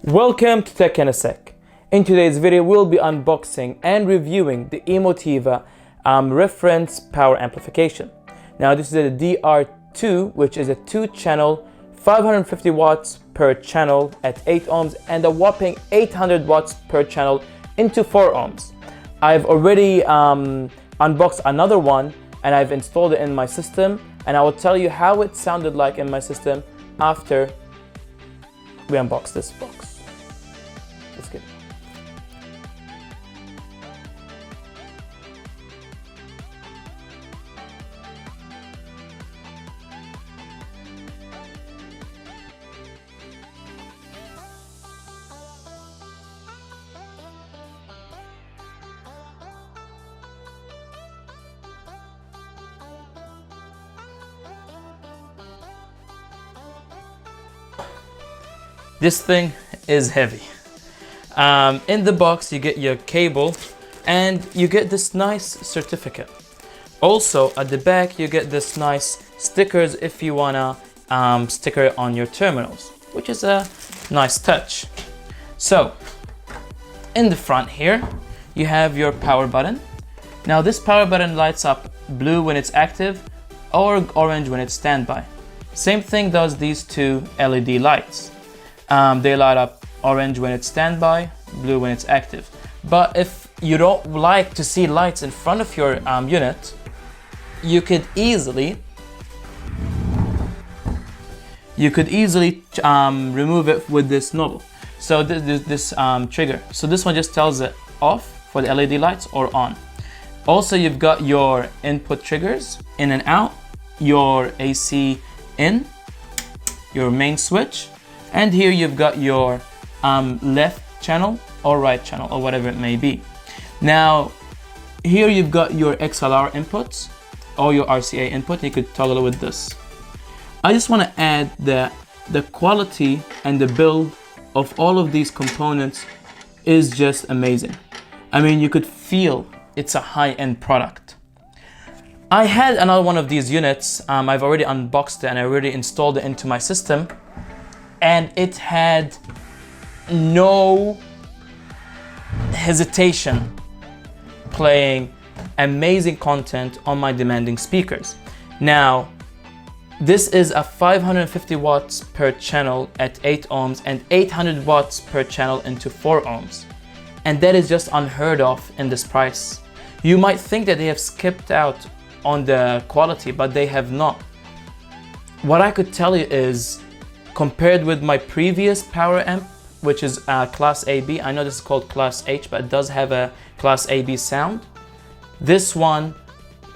Welcome to Tech in a Sec. In today's video, we'll be unboxing and reviewing the Emotiva reference power amplification. Now, this is a DR2, which is a 2-channel, 550 watts per channel at 8 ohms and a whopping 800 watts per channel into 4 ohms. I've already unboxed another one and I've installed it in my system, and I will tell you how it sounded like in my system after we unbox this box. Let's get it. This thing is heavy. In the box, you get your cable and you get this nice certificate. Also, at the back, you get this nice stickers if you wanna sticker it on your terminals, which is a nice touch. So, in the front here, you have your power button. Now, this power button lights up blue when it's active or orange when it's standby. Same thing does these two LED lights. They light up orange when it's standby, blue when it's active. But if you don't like to see lights in front of your unit, you could easily remove it with this knob. So this trigger. So this one just tells it off for the LED lights or on. Also, you've got your input triggers, in and out, your AC in, your main switch, and here you've got your left channel or right channel or whatever it may be. Now, here you've got your XLR inputs or your RCA input. You could toggle it with this. I just want to add that the quality and the build of all of these components is just amazing. I mean, you could feel it's a high-end product. I had another one of these units. I've already unboxed it and I already installed it into my system, and it had no hesitation playing amazing content on my demanding speakers. Now, this is a 550 watts per channel at 8 ohms and 800 watts per channel into 4 ohms. And that is just unheard of in this price. You might think that they have skipped out on the quality, but they have not. What I could tell you is, compared with my previous power amp, which is Class AB, I know this is called Class H, but it does have a Class AB sound. This one,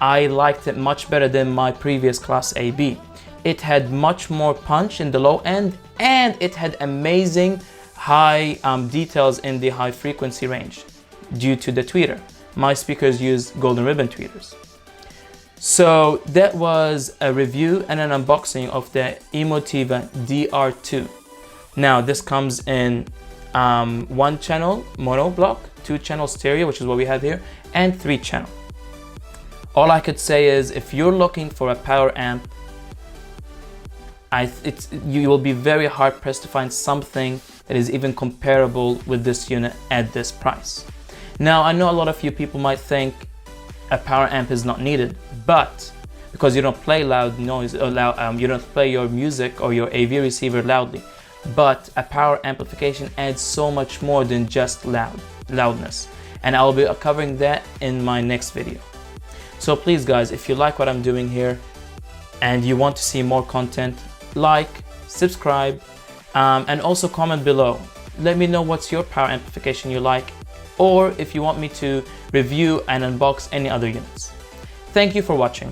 I liked it much better than my previous Class AB. It had much more punch in the low end, and it had amazing high details in the high frequency range due to the tweeter. My speakers use golden ribbon tweeters. So that was a review and an unboxing of the Emotiva DR2. Now, this comes in 1-channel mono block, 2-channel stereo, which is what we have here, and 3-channel. All I could say is, if you're looking for a power amp, you will be very hard pressed to find something that is even comparable with this unit at this price. Now, I know a lot of you people might think a power amp is not needed, but because you don't play loud noise or you don't play your music or your AV receiver loudly, but a power amplification adds so much more than just loudness, and I'll be covering that in my next video. So please guys, if you like what I'm doing here and you want to see more content, like, subscribe, and also comment below. Let me know what's your power amplification you like, or if you want me to review and unbox any other units. Thank you for watching.